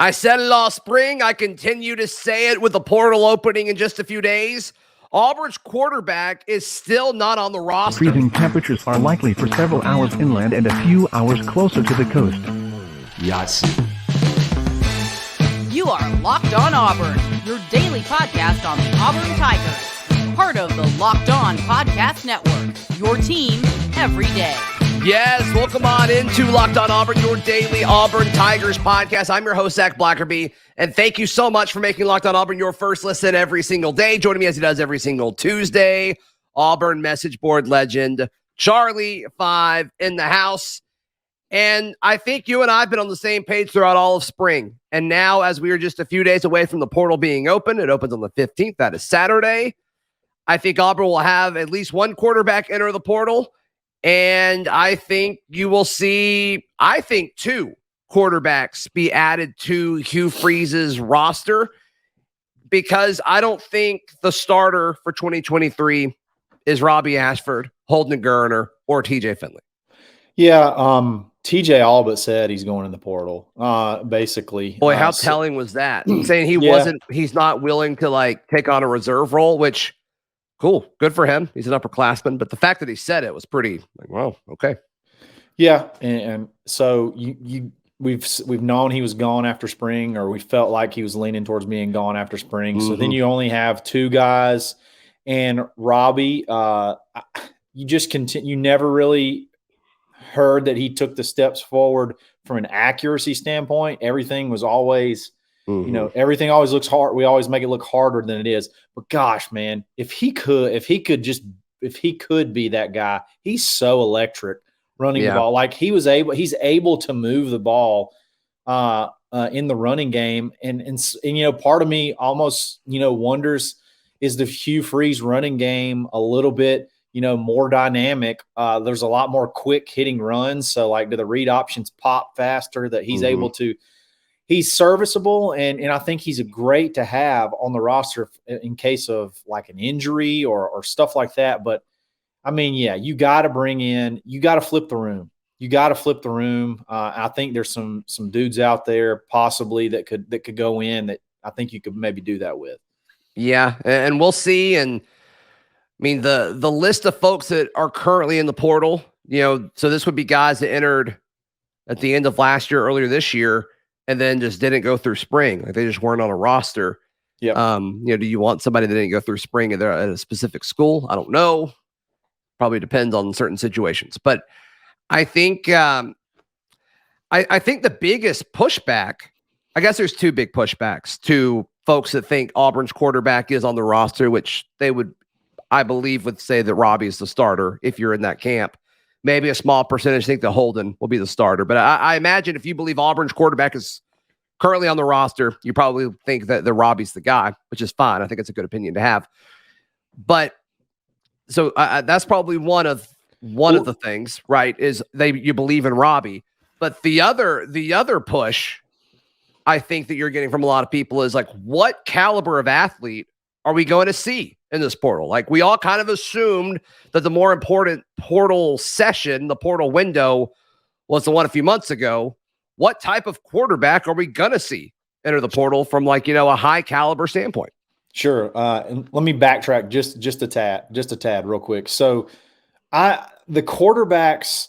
I said it all spring. I continue to say it with the portal opening in just a few days. Auburn's quarterback is still not on the roster. Freezing temperatures are likely for several hours inland and a few hours closer to the coast. Yes. You are Locked On Auburn, your daily podcast on the Auburn Tigers. Part of the Locked On Podcast Network, your team every day. Yes, welcome on into Locked On Auburn, your daily Auburn Tigers podcast. I'm your host, Zac Blackerby, and thank you so much for making Locked On Auburn your first listen every single day. Joining me as he does every single Tuesday, Auburn message board legend, Charlie 5 in the house. And I think you and I have been on the same page throughout all of spring. And now, as we are just a few days away from the portal being open, it opens on the 15th. That is Saturday. I think Auburn will have at least one quarterback enter the portal. And I think you will see, two quarterbacks be added to Hugh Freeze's roster, because I don't think the starter for 2023 is Robby Ashford, Holden Geriner, or TJ Finley. Yeah, TJ all but said he's going in the portal, basically. Boy, how telling was that? Saying he's not willing to take on a reserve role, which cool, good for him. He's an upperclassman, but the fact that he said it was pretty wow, okay. Yeah, and so we've known he was gone after spring, or we felt like he was leaning towards being gone after spring. Mm-hmm. So then you only have two guys, and Robby, you just continue. You never really heard that he took the steps forward from an accuracy standpoint. Everything was always, everything always looks hard. We always make it look harder than it is. But gosh, man, if he could be that guy, he's so electric running the ball. Like he's able to move the ball in the running game. And part of me almost, wonders, is the Hugh Freeze running game a little bit, more dynamic? There's a lot more quick hitting runs. So do the read options pop faster, that he's able to? He's serviceable, and I think he's a great to have on the roster in case of an injury or stuff like that. But I mean, you got to flip the room. I think there's some dudes out there possibly that could go in that I think you could maybe do that with. Yeah, and we'll see. And I mean, the list of folks that are currently in the portal, so this would be guys that entered at the end of last year, earlier this year, and then just didn't go through spring. They just weren't on a roster. Yeah. Do you want somebody that didn't go through spring and they're at a specific school? I don't know. Probably depends on certain situations. But I think I think the biggest pushback, I guess there's two big pushbacks to folks that think Auburn's quarterback is on the roster, which they would, I believe, would say that Robby is the starter if you're in that camp. Maybe a small percentage think that Holden will be the starter. But I imagine if you believe Auburn's quarterback is currently on the roster, you probably think that Robby's the guy, which is fine. I think it's a good opinion to have. But so that's probably one of the things, right, is you believe in Robby. But the other push I think that you're getting from a lot of people is what caliber of athlete are we going to see in this portal? We all kind of assumed that the more important portal session, the portal window, was the one a few months ago. What type of quarterback are we going to see enter the portal from a high caliber standpoint? Sure. And let me backtrack just a tad real quick. So the quarterbacks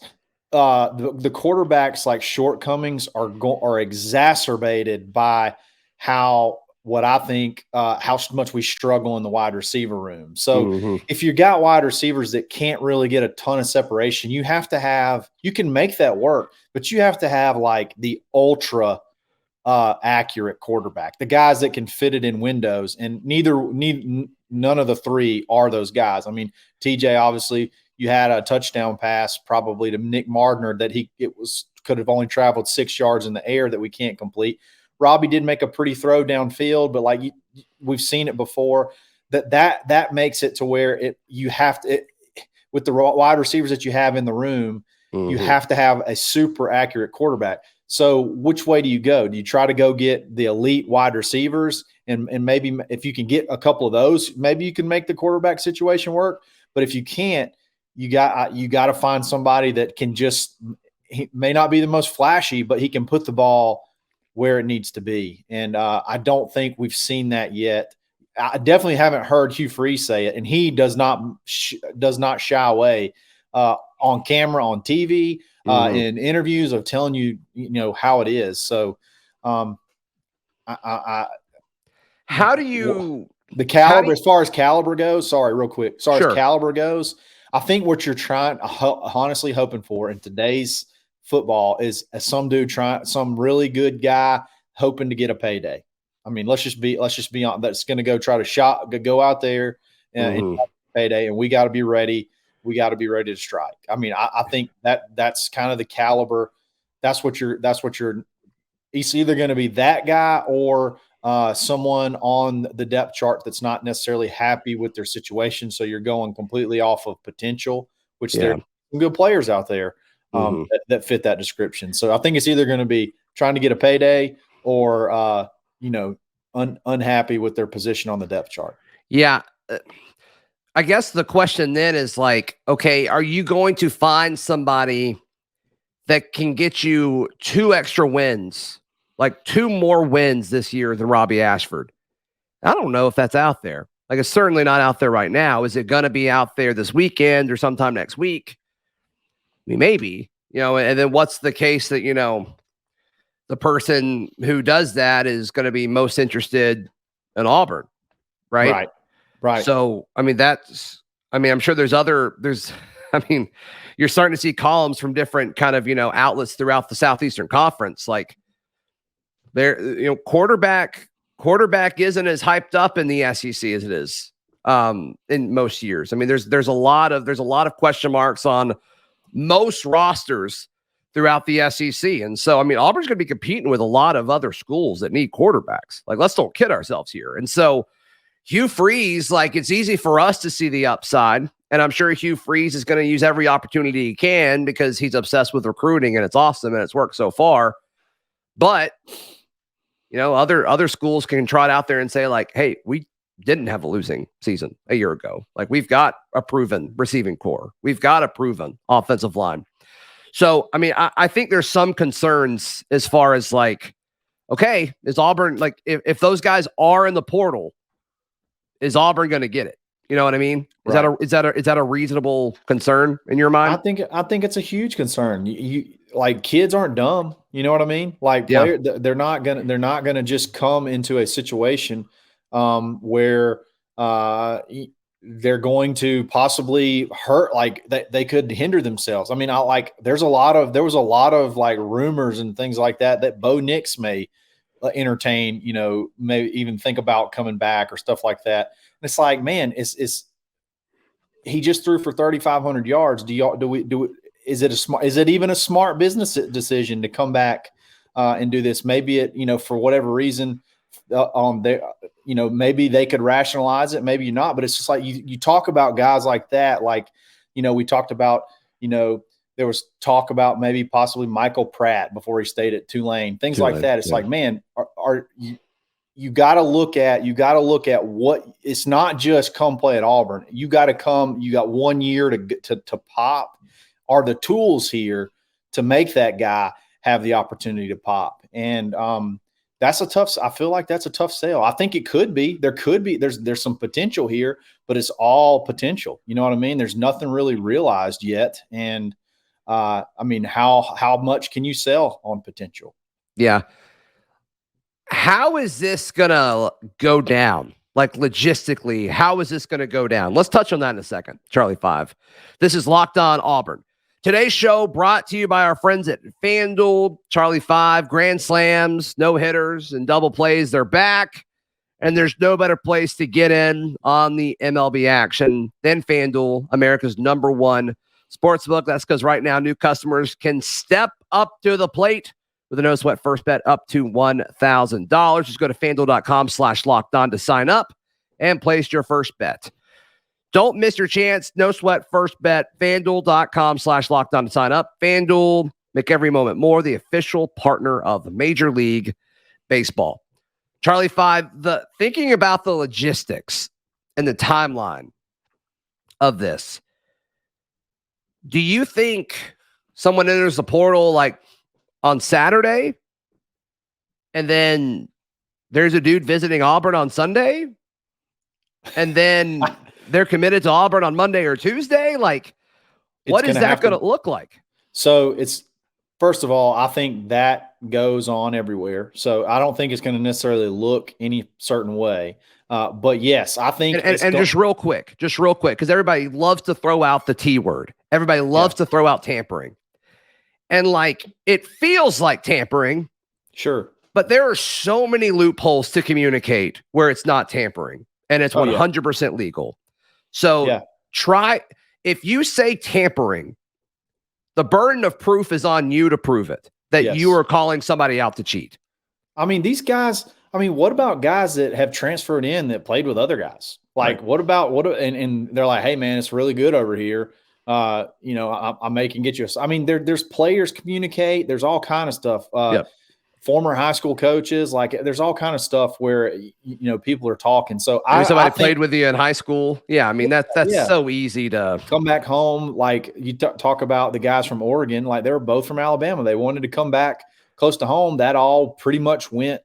shortcomings are exacerbated by how much we struggle in the wide receiver room. So if you got wide receivers that can't really get a ton of separation, you can make that work, but you have to have the ultra accurate quarterback, the guys that can fit it in windows, and none of the three are those guys. I mean, TJ, obviously you had a touchdown pass probably to Nick Mardner that could have only traveled 6 yards in the air that we can't complete. Robby did make a pretty throw downfield, but we've seen it before. That makes it to where you have to, with the wide receivers that you have in the room, you have to have a super accurate quarterback. So which way do you go? Do you try to go get the elite wide receivers, and maybe if you can get a couple of those, maybe you can make the quarterback situation work? But if you can't, you got to find somebody that can he may not be the most flashy, but he can put the ball where it needs to be. And I don't think we've seen that yet. I definitely haven't heard Hugh Freeze say it, and he does not shy away on camera, on TV, in interviews of telling you how it is. So, how do you the caliber as far as caliber goes? Sorry, real quick. As caliber goes, I think what you're honestly hoping for in today's football is some really good guy hoping to get a payday. I mean, let's just be on. That's going to go try to go out there and payday, and we got to be ready. We got to be ready to strike. I mean, I think that's kind of the caliber. That's what you're. It's either going to be that guy or someone on the depth chart that's not necessarily happy with their situation. So you're going completely off of potential, which there are some good players out there that fit that description. So I think it's either going to be trying to get a payday or unhappy with their position on the depth chart. Yeah. I guess the question then is like, okay, are you going to find somebody that can get you 2 extra wins, like 2 more wins this year than Robby Ashford? I don't know if that's out there. Like, it's certainly not out there right now. Is it going to be out there this weekend or sometime next week? I mean, maybe, and then what's the case that, the person who does that is going to be most interested in Auburn, right? Right. So, I mean, I'm sure you're starting to see columns from different kind of, outlets throughout the Southeastern Conference. Like quarterback isn't as hyped up in the SEC as it is in most years. I mean, there's a lot of question marks on most rosters throughout the SEC. And so, I mean, Auburn's going to be competing with a lot of other schools that need quarterbacks. Like, let's don't kid ourselves here. And so Hugh Freeze, like, it's easy for us to see the upside. And I'm sure Hugh Freeze is going to use every opportunity he can because he's obsessed with recruiting and it's awesome and it's worked so far. But, other schools can trot out there and say, like, hey, we didn't have a losing season a year ago. Like, we've got a proven receiving core. We've got a proven offensive line. So, I mean, I think there's some concerns as far as like, okay, is Auburn, like, if those guys are in the portal, is Auburn going to get it? You know what I mean? Is that a reasonable concern in your mind? I think it's a huge concern. You like, kids aren't dumb. You know what I mean? Like, they're not gonna just come into a situation where they're going to possibly hurt, like they could hinder themselves. I mean, there was a lot of like rumors and things like that Bo Nix may entertain, maybe even think about coming back or stuff like that. And it's like, man, he just threw for 3,500 yards. Is it even a smart business decision to come back and do this? Maybe it, for whatever reason, maybe they could rationalize it, maybe not, but it's just like you talk about guys like that. Like, we talked about, there was talk about maybe possibly Michael Pratt before he stayed at Tulane, things like that. It's like, man, you got to look at what, it's not just come play at Auburn. You got 1 year to pop. Are the tools here to make that guy have the opportunity to pop? And, I feel like that's a tough sale. I think it could be. There's some potential here, but it's all potential. You know what I mean? There's nothing really realized yet. And I mean, how much can you sell on potential? Yeah. How is this gonna go down? Like, logistically, how is this gonna go down? Let's touch on that in a second. Charlie 5. This is Locked On Auburn. Today's show brought to you by our friends at FanDuel. Charlie 5, grand slams, no hitters, and double plays. They're back, and there's no better place to get in on the MLB action than FanDuel, America's #1 sportsbook. That's because right now new customers can step up to the plate with a no-sweat first bet up to $1,000. Just go to FanDuel.com/lockedon to sign up and place your first bet. Don't miss your chance. No sweat first bet. FanDuel.com/lockedon to sign up. FanDuel, make every moment more. The official partner of Major League Baseball. Charlie 5, thinking about the logistics and the timeline of this, do you think someone enters the portal like on Saturday and then there's a dude visiting Auburn on Sunday, and then they're committed to Auburn on Monday or Tuesday. Like, what is that going to look like? So first of all, I think that goes on everywhere. So I don't think it's going to necessarily look any certain way. But yes, I think. And just real quick, because everybody loves to throw out the T word. Everybody loves to throw out tampering. And like, it feels like tampering. Sure. But there are so many loopholes to communicate where it's not tampering and it's 100% legal. So if you say tampering, the burden of proof is on you to prove it, that you are calling somebody out to cheat. I mean, these guys, what about guys that have transferred in that played with other guys? Like, what about and they're like, hey man, it's really good over here. I may can get you. There's players communicate. There's all kind of stuff. Former high school coaches, like there's all kind of stuff where people are talking. So somebody played with you in high school. Yeah, that's so easy to come back home. Like you talk about the guys from Oregon, like they were both from Alabama. They wanted to come back close to home. That all pretty much went,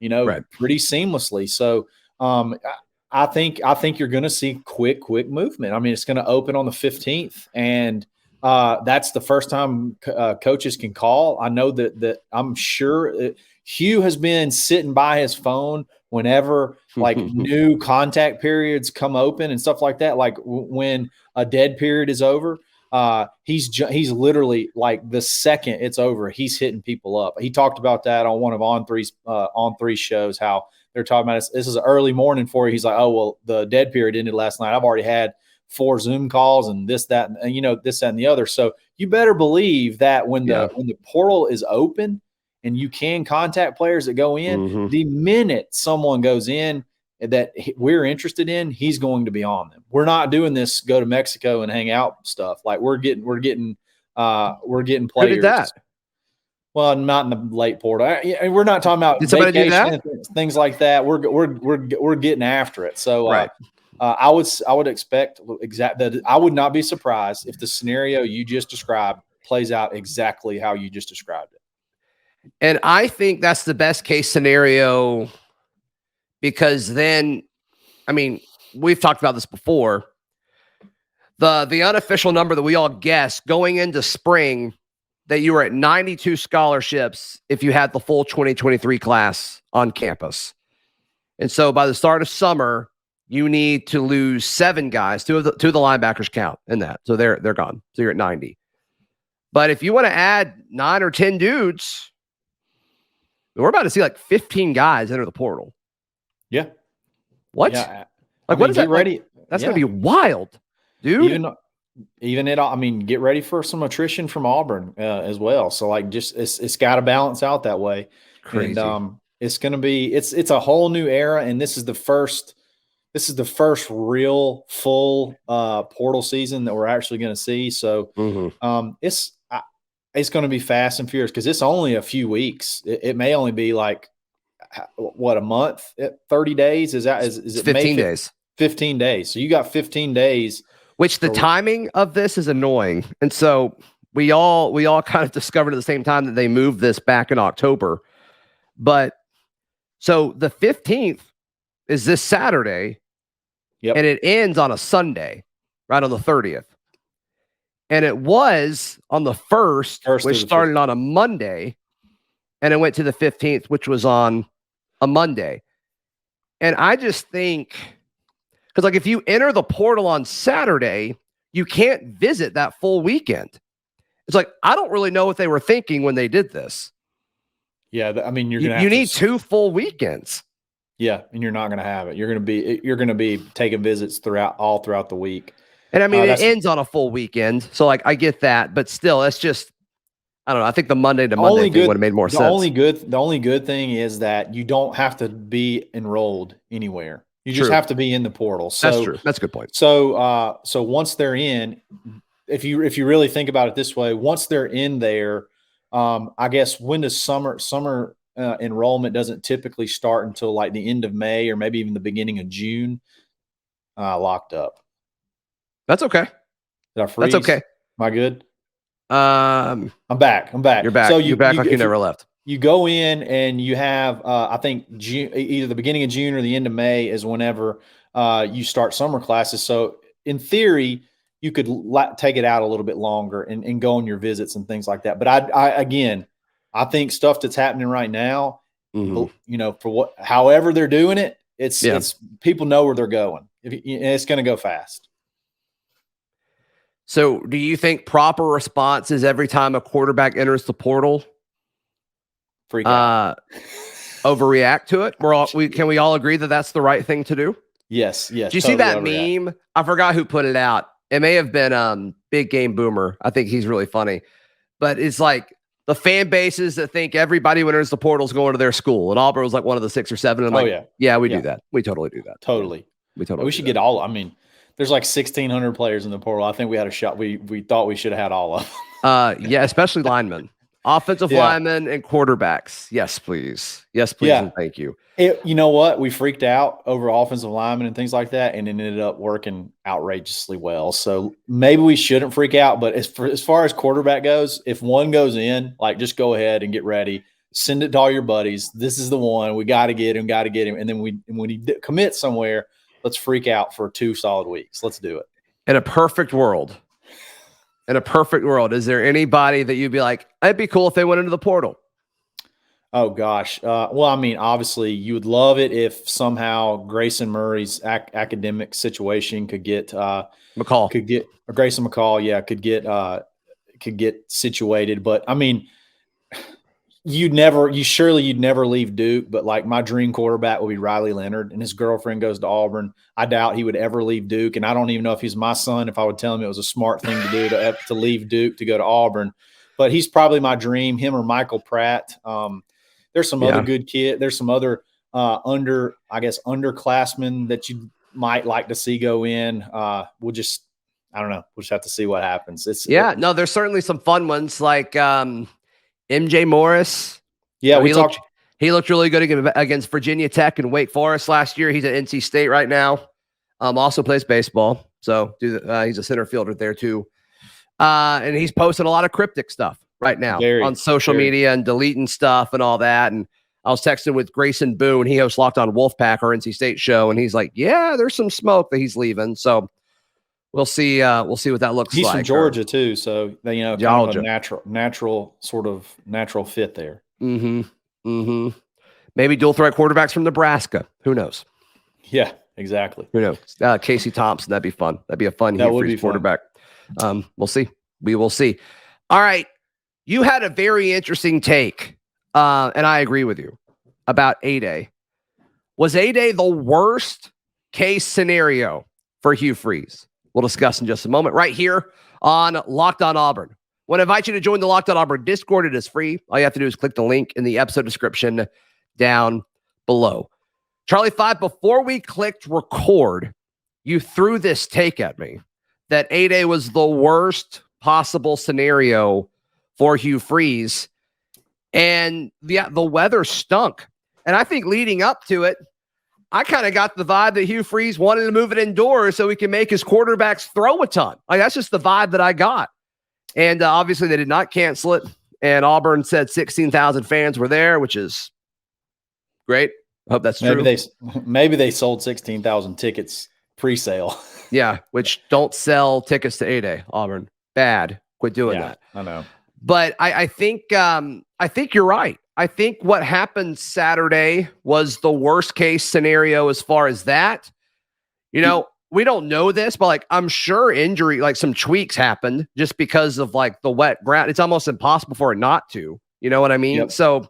pretty seamlessly. So I think you're going to see quick movement. It's going to open on the 15th, and that's the first time coaches can call. I know that I'm sure Hugh has been sitting by his phone whenever like new contact periods come open and stuff like that. Like when a dead period is over, he's literally like the second it's over, he's hitting people up. He talked about that on one of On Three shows, how they're talking about this is an early morning for you. He's like, oh, well, the dead period ended last night. I've already had 4 Zoom calls and this, that, and this, that, and the other. So you better believe that when the portal is open and you can contact players that go in, the minute someone goes in that we're interested in, he's going to be on them. We're not doing this go to Mexico and hang out stuff. Like we're getting players. Who did that? Well, not in the late portal. We're not talking about did somebody do that? Things like that. We're getting after it. So right. I would expect that. I would not be surprised if the scenario you just described plays out exactly how you just described it. And I think that's the best case scenario, because then, we've talked about this before. The unofficial number that we all guess going into spring, that you were at 92 scholarships if you had the full 2023 class on campus. And so by the start of summer, you need to lose 7 guys. Two of the linebackers count in that. So they're gone. So you're at 90. But if you want to add 9 or 10 dudes, we're about to see like 15 guys enter the portal. Yeah. What? Yeah. What is that? Ready. That's going to be wild, dude. Even get ready for some attrition from Auburn as well. So like, just it's got to balance out that way. Crazy. And it's going to be it's a whole new era, and this is the first real full portal season that we're actually going to see. So it's going to be fast and furious, because it's only a few weeks. It may only be like a month, 30 days. Is it 15 days? 15 days. So you got 15 days. Which the timing of this is annoying. And so we all kind of discovered at the same time that they moved this back in October. But so the 15th is this Saturday. Yep. And it ends on a Sunday, right on the 30th. And it was on the 1st, which started on a Monday, and it went to the 15th, which was on a Monday. And I just think, because like if you enter the portal on Saturday, you can't visit that full weekend. It's like, I don't really know what they were thinking when they did this. Yeah, you need 2 full weekends. Yeah, and you're not going to have it. You're going to be taking visits throughout the week. And it ends on a full weekend, so like I get that, but still, it's just, I don't know. I think the Monday to Monday thing would have made more sense. The only good thing is that you don't have to be enrolled anywhere. You just have to be in the portal. So that's true. That's a good point. So once they're in, if you really think about it this way, once they're in there, I guess when does summer enrollment doesn't typically start until like the end of May or maybe even the beginning of June. Locked up. That's okay. Did I freeze? That's okay. Am I good? I'm back. You're back. So you're back like you never left. you go in and you have, I think either the beginning of June or the end of May is whenever you start summer classes. So in theory, you could take it out a little bit longer and go on your visits and things like that. But I think stuff that's happening right now, however they're doing it, it's people know where they're going. It's going to go fast. So do you think proper response is every time a quarterback enters the portal, freak out, overreact to it? Can we all agree that that's the right thing to do? Yes. Do you see that meme? I forgot who put it out. It may have been Big Game Boomer. I think he's really funny. But it's like the fan bases that think everybody who enters the portal is going to their school. And Auburn was like one of the 6 or 7. And we do that. We totally do that. Totally. We should get all. I mean, there's like 1,600 players in the portal. I think we had a shot. We thought we should have had all of them. Especially linemen, offensive linemen, and quarterbacks. Yes, please. Yes, please. And thank you. You know what? We freaked out over offensive linemen and things like that, and it ended up working outrageously well. So maybe we shouldn't freak out. But as far as quarterback goes, if one goes in, like just go ahead and get ready. Send it to all your buddies. This is the one. We got to get him. And then when he commits somewhere, let's freak out for 2 solid weeks. Let's do it. In a perfect world, is there anybody that you'd be like, it'd be cool if they went into the portal? Oh, gosh. Well, I mean, obviously, you would love it if somehow Grayson Murray's academic situation could get McCall. Grayson McCall, could get situated. But, I mean, you'd never leave Duke, but like my dream quarterback will be Riley Leonard, and his girlfriend goes to Auburn. I doubt he would ever leave Duke, and I don't even know if he's my son if I would tell him it was a smart thing to do to leave Duke to go to Auburn. But he's probably my dream, him or Michael Pratt. There's some other good kid. There's some other underclassmen that you might like to see go in. I don't know. We'll just have to see what happens. There's certainly some fun ones like MJ Morris. Yeah, he looked really good against Virginia Tech and Wake Forest last year. He's at NC State right now. Also plays baseball. So he's a center fielder there too. And he's posting a lot of cryptic stuff right now on social media and deleting stuff and all that. And I was texting with Grayson Boone. He hosts Locked On Wolfpack, our NC State show. And he's like, yeah, there's some smoke that he's leaving. So we'll see what that looks like. He's from Georgia too. So, kind of a natural fit there. Mm-hmm. Mm-hmm. Maybe dual threat quarterbacks from Nebraska. Who knows? Yeah, exactly. Who knows? Casey Thompson. That'd be fun. That'd be a fun Hugh Freeze quarterback. We'll see. We will see. All right. You had a very interesting take, and I agree with you, about A-Day. Was A-Day the worst case scenario for Hugh Freeze? We'll discuss in just a moment right here on Locked On Auburn. I want to invite you to join the Locked On Auburn Discord. It is free. All you have to do is click the link in the episode description down below. Charlie 5, before we clicked record, you threw this take at me that A-Day was the worst possible scenario for Hugh Freeze. And the weather stunk. And I think leading up to it, I kind of got the vibe that Hugh Freeze wanted to move it indoors so he can make his quarterbacks throw a ton. Like, that's just the vibe that I got. And obviously they did not cancel it. And Auburn said 16,000 fans were there, which is great. I hope that's true. Maybe they sold 16,000 tickets pre-sale. Yeah, which don't sell tickets to A-Day, Auburn. Bad. Quit doing that. I know. But I think you're right. I think what happened Saturday was the worst case scenario as far as that. We don't know this, but like I'm sure injury, like some tweaks happened just because of like the wet ground. It's almost impossible for it not to. You know what I mean? Yep. So,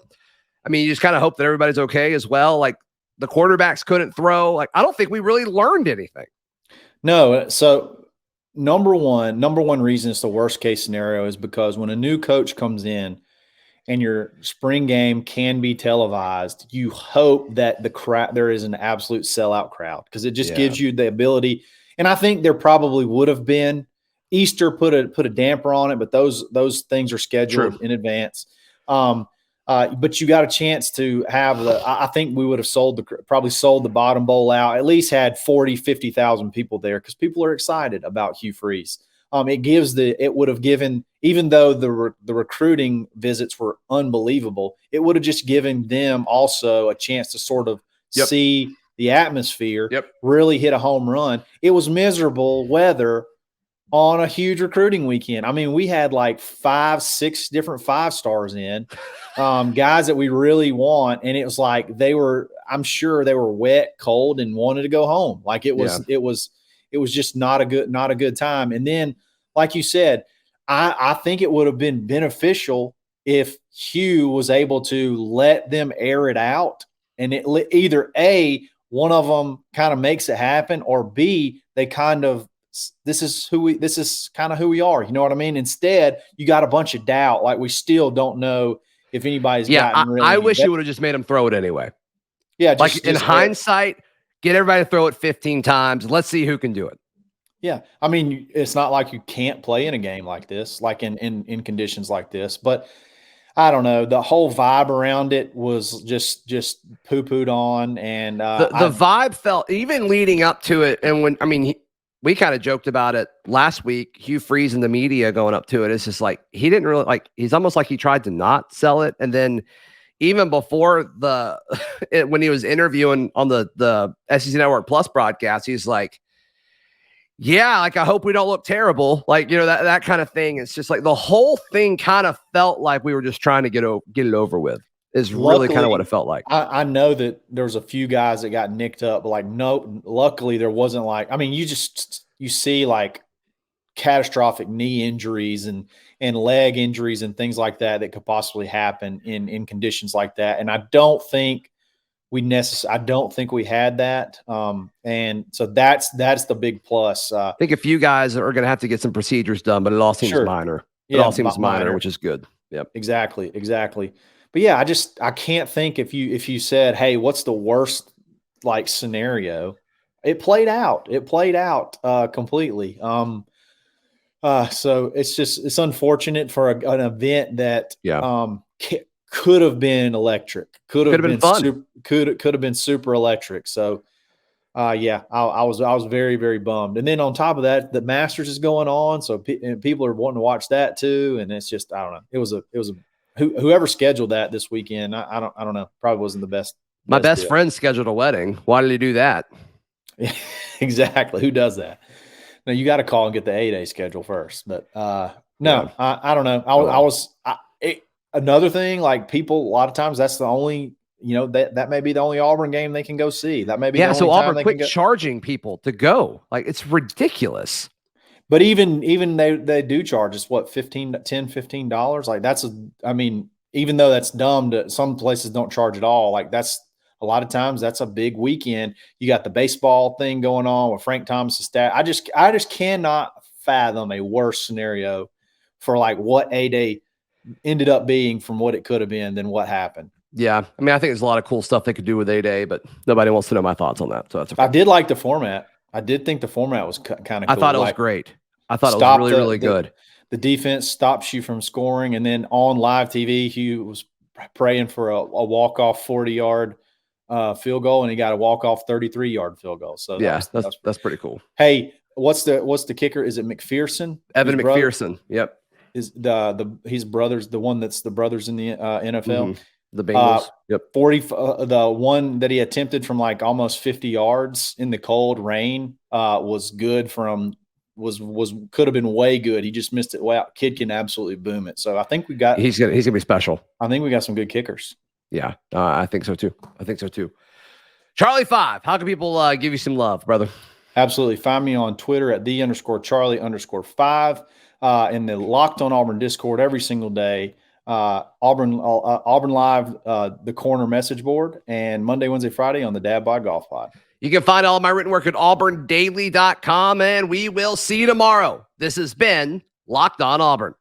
I mean, you just kind of hope that everybody's okay as well. Like the quarterbacks couldn't throw. Like I don't think we really learned anything. No. So number one reason it's the worst case scenario is because when a new coach comes in and your spring game can be televised, you hope that there is an absolute sellout crowd because it just gives you the ability. And I think there probably would have been. Easter put a damper on it, but those things are scheduled in advance. But you got a chance to have I think we would have probably sold the bottom bowl out, at least had 40,000, 50,000 people there because people are excited about Hugh Freeze. it would have given, even though the recruiting visits were unbelievable, it would have just given them also a chance to sort of see the atmosphere, really hit a home run. It was miserable weather on a huge recruiting weekend. I mean, we had like 5-6 different 5-stars in, guys that we really want. And it was like, I'm sure they were wet, cold, and wanted to go home. Like it was just not a good time. And then, like you said, I think it would have been beneficial if Hugh was able to let them air it out, and either A, one of them kind of makes it happen, or B, they kind of, this is kind of who we are. You know what I mean? Instead, you got a bunch of doubt. Like we still don't know if anybody's gotten really. I wish you would have just made them throw it anyway. Yeah. In hindsight, get everybody to throw it 15 times. Let's see who can do it. Yeah. I mean, it's not like you can't play in a game like this, like in conditions like this, but I don't know. The whole vibe around it was just poo-pooed on. And the vibe felt, even leading up to it. And we kind of joked about it last week, Hugh Freeze and the media going up to it. It's just like, he didn't really he's almost like he tried to not sell it. And then even before when he was interviewing on the SEC Network Plus broadcast, he's like, yeah, like, I hope we don't look terrible. Like, that kind of thing. It's just like the whole thing kind of felt like we were just trying to get it over with, is really kind of what it felt like. I know that there's a few guys that got nicked up, but like, no, luckily there wasn't you see like catastrophic knee injuries and leg injuries and things like that could possibly happen in conditions like that. And I don't think we had that. And so that's the big plus. I think a few guys are going to have to get some procedures done, but it all seems minor. It all seems minor, which is good. Yep. Exactly. But yeah, I can't think if you said, hey, what's the worst like scenario? It played out completely. So it's unfortunate for an event that, could have been electric. Could have been fun. Could have been super electric. So, I was very, very bummed. And then on top of that, the Masters is going on, so people are wanting to watch that too. And it's just, I don't know. It was whoever scheduled that this weekend. I don't know. Probably wasn't the best. My best friend scheduled a wedding. Why did he do that? Exactly. Who does that? Now you got to call and get the 8-day schedule first. But I don't know. Another thing, like people, a lot of times that's the only, that may be the only Auburn game they can go see. That may be the only so time Auburn quit charging people to go. Like, it's ridiculous. But even they do charge us what, $15. Like even though that's dumb, some places don't charge at all. Like that's a lot of times that's a big weekend. You got the baseball thing going on with Frank Thomas's stat. I just cannot fathom a worse scenario for like what A-Day ended up being from what it could have been than what happened. Yeah. I think there's a lot of cool stuff they could do with A-Day, but nobody wants to know my thoughts on that. So that's I did like the format. I did think the format was kind of cool. I thought it was great. I thought it was really, really good. The defense stops you from scoring, and then on live TV, Hugh was praying for a walk-off 40-yard field goal, and he got a walk-off 33-yard field goal. So that's pretty cool. Hey, what's the kicker? Is it McPherson? Evan McPherson. Yep. Is his brothers the one that's the brothers in the NFL? Mm-hmm. The Bengals. Yep. 40. The one that he attempted from like almost 50 yards in the cold rain was good from could have been way good. He just missed it. Wow, kid can absolutely boom it. So I think he's gonna be special. I think we got some good kickers. Yeah, I think so too. Charlie 5. How can people give you some love, brother? Absolutely. Find me on Twitter at @the_Charlie_5. In the Locked On Auburn Discord every single day. Auburn Live, the corner message board, and Monday, Wednesday, Friday on the Dad Bod Golf Pod. You can find all of my written work at auburndaily.com, and we will see you tomorrow. This has been Locked On Auburn.